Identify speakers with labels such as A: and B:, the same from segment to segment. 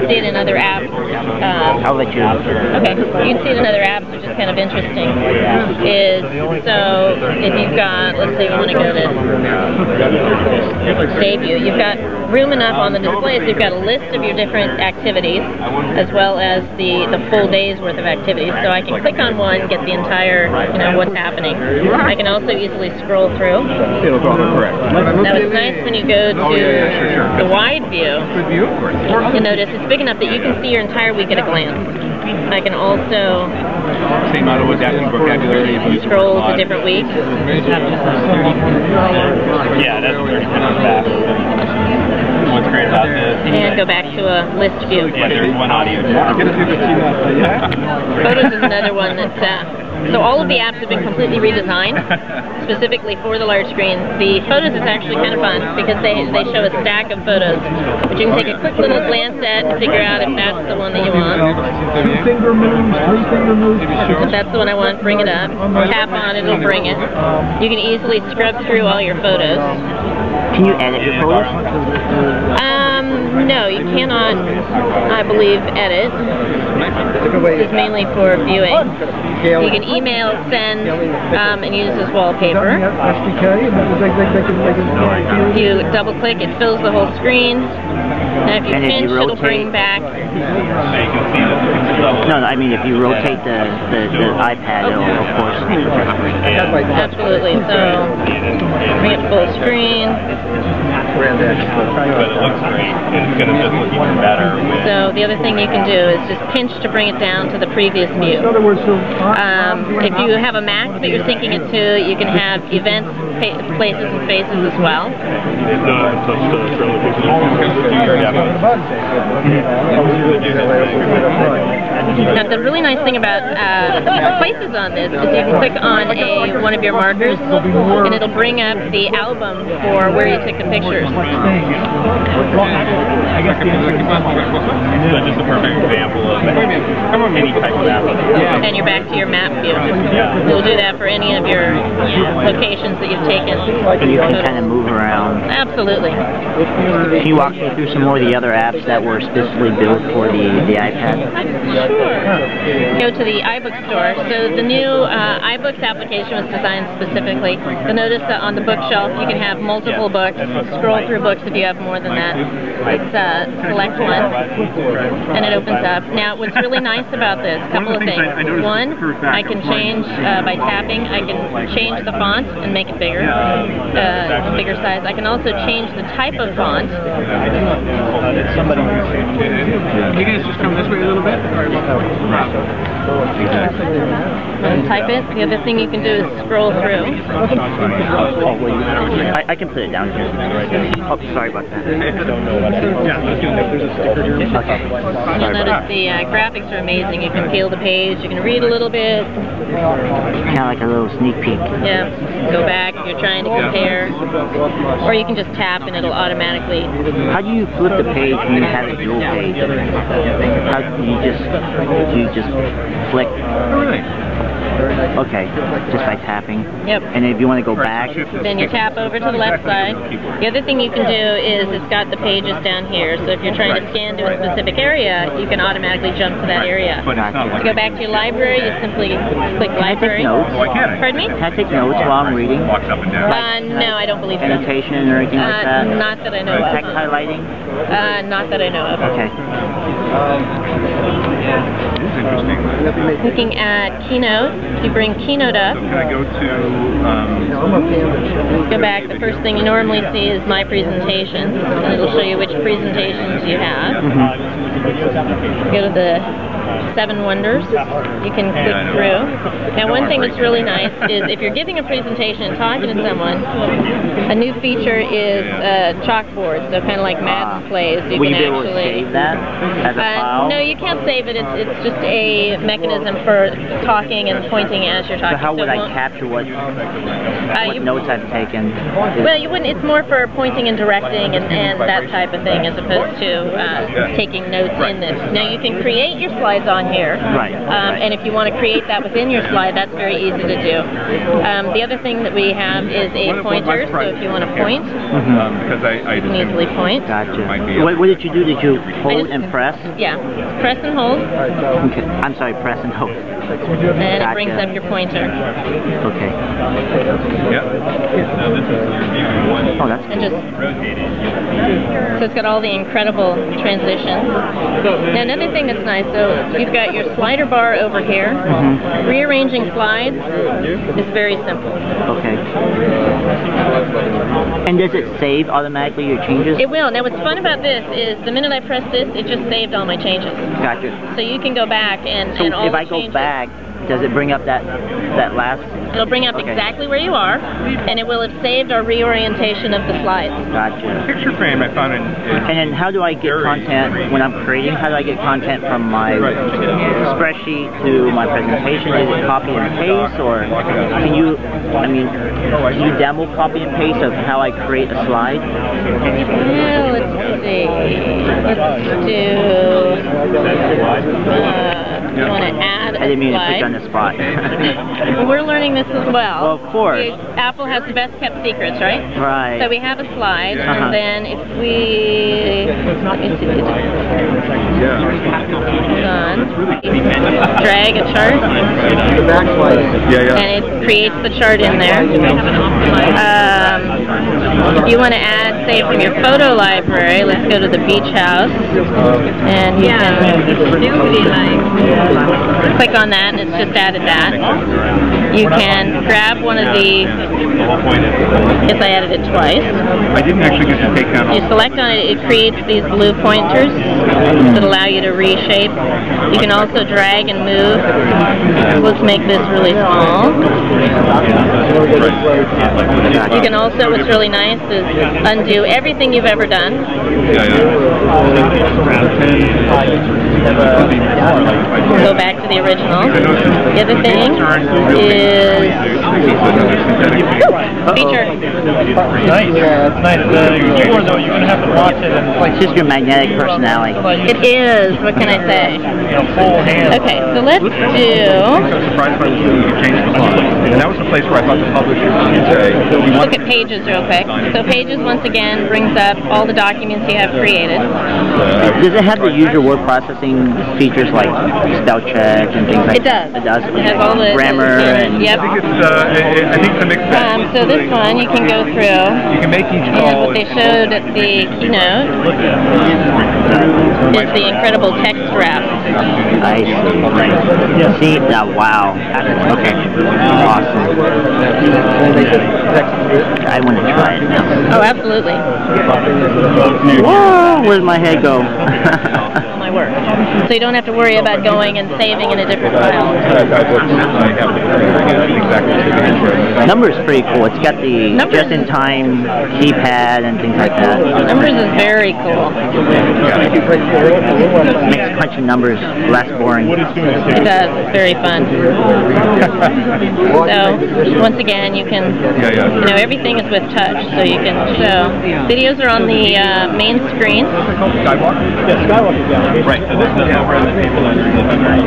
A: see it in other apps.
B: I'll let you.
A: Okay, you can see it in other apps, which is kind of interesting. Is so if you've got, let's say you want to go to Save You, you've got room enough on the display, so you've got a list of your different activities, as well as the full day's worth of activities. So I can click on one, get the entire, what's happening. I can also easily scroll through. Now it's nice when you go to the wide view, you notice it's big enough that you can see your entire week at a glance. I can also scroll to different weeks.
C: Yeah, that's very fast. What's great about this?
A: And go back to a list view.
C: Yeah, there's one audio.
A: Photos is another one that's so all of the apps have been completely redesigned specifically for the large screen. The photos is actually kind of fun because they show a stack of photos, which you can take a quick little glance at and figure out if that's the one that you want.
D: 2-finger moves, 3-finger moves.
A: If that's the one I want, bring it up. Tap on it, it'll bring it. You can easily scrub through all your photos.
B: Can you edit your photos?
A: No, you cannot, I believe, edit. This is mainly for viewing. You can email, send, and use as wallpaper. If you double click, it fills the whole screen. Now if you pinch, it'll bring back.
B: No, I mean if you rotate the iPad, it'll of course.
A: Absolutely. So bring it full screen.
C: But it looks great. It's going to just look even better.
A: So the other thing you can do is just pinch to bring it down to the previous view. If you have a Mac that you're syncing it to, you can have events, places, and faces as well. Now the really nice thing about places on this is you can click on one of your markers, and it'll bring up the album for where you took the pictures.
C: That's just a perfect example of any type of app.
A: And you're back to your map view. You'll do that for any of your locations that you've taken.
B: And you can kind of move around.
A: Absolutely.
B: Can you walk me through some more of the other apps that were specifically built for the iPad?
A: Sure. Go to the iBook store. So the new iBooks application was designed specifically. You'll notice that on the bookshelf you can have multiple books, scroll through books if you have more than that. It's select one, and it opens up. Now what's really nice about this, a couple of things. One, I can change by tapping, I can change the font and make it bigger, bigger size. I can also change the type of font.
D: You guys just come this way a little bit?
A: And type it. The other thing you can do is scroll through.
B: I can put it down here. Oh, sorry about that.
A: You'll notice the graphics are amazing. You can peel the page, you can read a little bit.
B: Kind of like a little sneak peek.
A: Yeah. Go back if you're trying to compare. Or you can just tap and it'll automatically.
B: How do you flip the page when you have a dual page? How do you just flick? Okay, just by tapping.
A: Yep.
B: And if you want to go back,
A: then you tap over to the left side. The other thing you can do is it's got the pages down here. So if you're trying to scan to a specific area, you can automatically jump to that area. To go back to your library, you simply click library. Pardon me?
B: Can I take notes while I'm reading?
A: No, I don't believe so.
B: Annotation or anything like that?
A: Not that I know of.
B: Text highlighting?
A: Not that I know of.
B: Okay.
A: Looking at Keynote, if you bring Keynote up,
C: Can I go to,
A: go back, the first thing you normally see is My Presentations, and it'll show you which presentations you have. Go to the 7 Wonders, you can click through. Now one thing that's really nice is if you're giving a presentation and talking to someone, a new feature is chalkboard, so kind of like math plays. You
B: Will
A: can
B: you be able to save that as a file?
A: No, you can't save it. It's just a mechanism for talking and pointing as you're talking.
B: So how would I capture what notes I've taken?
A: Well, you wouldn't. It's more for pointing and directing and that type of thing, as opposed to taking notes in this. Now you can create your slides slides on here.
B: Right.
A: And if you want to create that within your slide, that's very easy to do. The other thing that we have is a pointer, so if you want to point,
C: because I
A: you can easily point.
B: Gotcha. What did you do? Did you hold and press?
A: Yeah, press and hold.
B: Okay. I'm sorry, press and hold.
A: And it brings up your pointer.
B: Okay. Oh, that's
A: and just so it's got all the incredible transitions. Now another thing that's nice, so you've got your slider bar over here. Rearranging slides is very simple.
B: Okay. And does it save automatically your changes?
A: It will. Now what's fun about this is the minute I press this, it just saved all my changes.
B: Gotcha.
A: So you can go back and all
B: if I go back, does it bring up that last?
A: It'll bring up exactly where you are, and it will have saved our reorientation of the slides.
B: Gotcha.
C: Picture frame I found
B: and then how do I get content when I'm creating? How do I get content from my spreadsheet to my presentation? Is it copy and paste, or can you? I mean, can you demo copy and paste of how I create a slide?
A: Well, let's see. Let's do. You want to add a
B: I didn't mean
A: slide.
B: to put you on the spot.
A: Well, we're learning this as well.
B: Well, of course.
A: Apple has the best kept secrets, right?
B: Right.
A: So we have a slide, and then if we let me see. Drag a chart.
D: The back slide.
A: And it creates the chart in there. If you want to add, say, from your photo library, let's go to the beach house, and you can click on that, and it's just added that. You can grab one of the, yes, I added it twice.
C: I didn't actually get to take down.
A: You select on it, it creates these blue pointers that allow you to reshape. You can also drag and move. Let's make this really small. You can also, what's really nice is undo everything you've ever done. Go back to the original. The other thing is feature.
E: Nice. Yeah, it's nice. Keyboard though, you're gonna have to watch it and
B: it's just your magnetic personality.
A: It is. What can I say?
E: Full hand.
A: Okay, so let's do.
C: I was surprised by you could change the font, and that was the place where I thought the publisher would say.
A: Look at Pages real quick. So Pages once again brings up all the documents you have created.
B: Does it have the usual word processing features like spell check and things like that?
A: It does.
B: It does.
A: It has all the
B: grammar and.
A: Yep.
C: I think it's a mixed bag.
A: So this one you can go through.
C: You can make each
A: And
C: call.
A: what they showed at the keynote is the incredible text wrap.
B: I see. Now, wow. Okay. Awesome. I want to try it now.
A: Oh, absolutely.
B: Whoa! Where'd my head go?
A: My work. So you don't have to worry about going and saving in a different file.
B: Numbers is pretty cool. It's got the just-in-time keypad and things like that.
A: Numbers is very cool.
B: Makes crunching numbers less boring.
A: It does. It's very fun. So once again, you can, you know, everything is with touch, so you can show. Videos are on the main screen.
C: Skywalk? Yeah, Skywalk is down. Right. So this is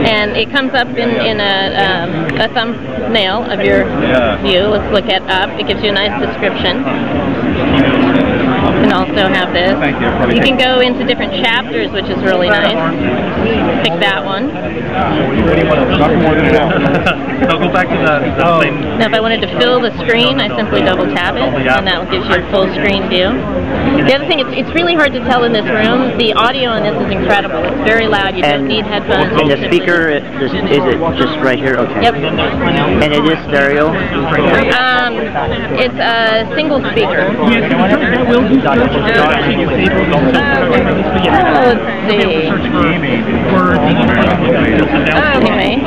A: and it comes up in a thumbnail of your view. Let's look at up. It gives you a nice description. You can also have this. You can go into different chapters, which is really nice. Pick that one.
C: I'll go back to the same.
A: Now if I wanted to fill the screen, I simply double tap it, and that gives you a full screen view. The other thing, it's really hard to tell in this room. The audio on this is incredible. It's very loud. You don't need headphones.
B: And the speaker, is it just right here? Okay.
A: Yep.
B: And it is stereo?
A: It's a single speaker. Let's see. Anyway.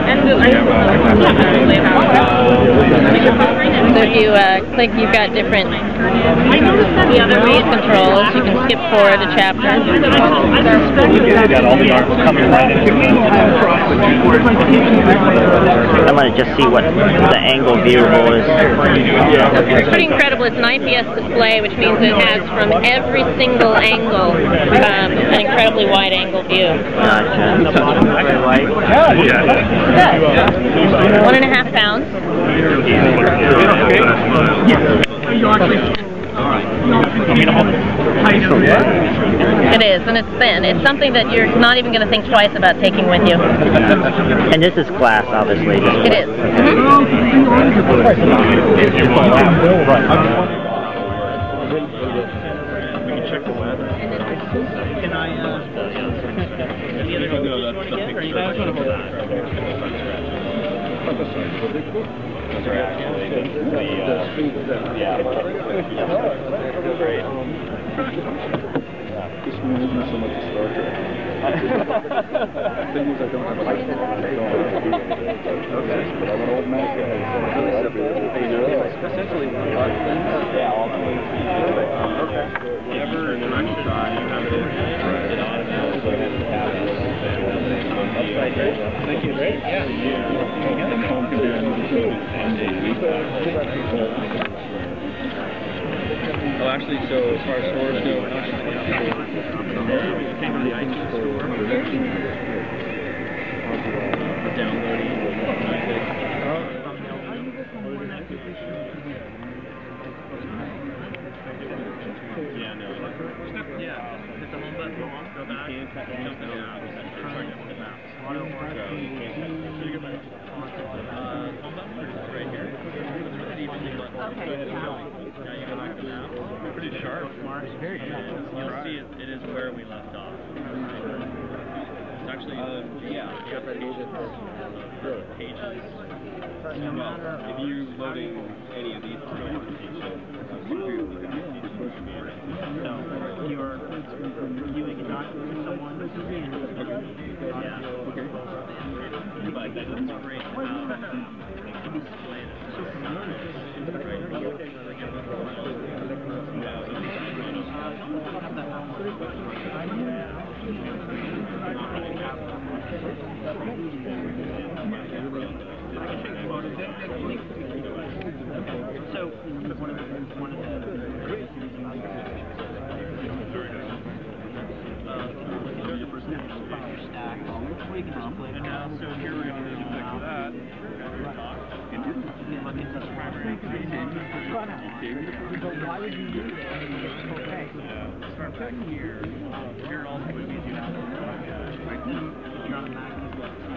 A: So if you click, you've got different read controls. You can skip forward a chapter.
B: I want to just see what the angle viewable is.
A: It's pretty incredible. It's an IPS display, which means it has from every single angle, an incredibly wide angle view.
B: Gotcha. Very light.
A: Good. 1.5 pounds. It is, and it's thin. It's something that you're not even going to think twice about taking with you.
B: And this is glass, obviously.
A: It is.
C: Well, actually, so as far as stores go, we're not just came to the iTunes store. Downloading. Yeah, no. Yeah. Hit the home button, go back, jump into apps, the maps. So you can't go back. Home button is right here. It's evenly button. Okay. Now you go back to maps. Pretty sharp. Very good. You'll see it is where we left off. It's actually, yeah, you got the pages. Well, if you're loading any of these applications, so you're viewing a document with someone. Okay. But it's great how display it. So one of the and now, so here we're going to fix that. You look into the primary why would you do that? Start back here. Here also means you have to you're on a Mac, you've got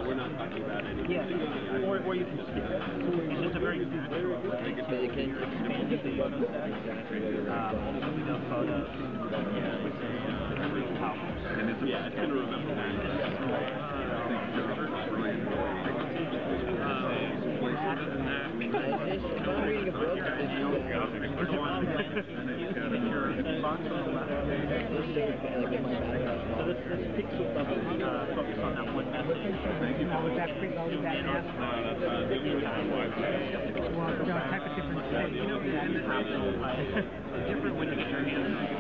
C: we're not talking about anything. Yeah, or you can just skip it. It's just a very natural way to expand the photo set. No photos. Yeah, it's going to remember that. I'm reading a book. So this pixel bubble focus on that one message.
D: Was that type of different
E: different when you get your hands on it.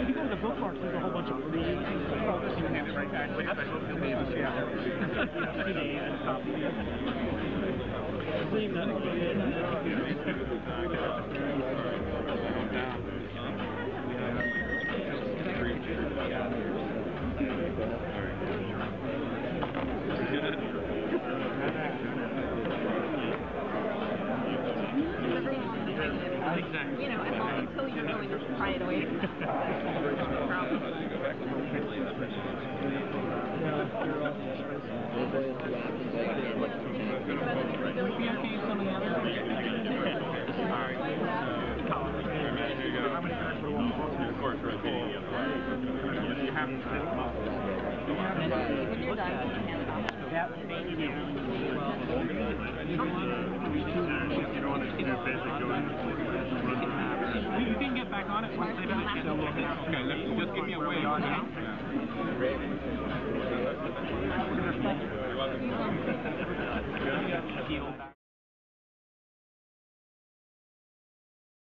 D: If you go to the bookmarks, there's a whole bunch of free things. You can have it right back.
A: You know, until you're going to try it away. When you're done, you can hand it off.
D: You can get back on it once they finish it. Okay, just give me a way on now.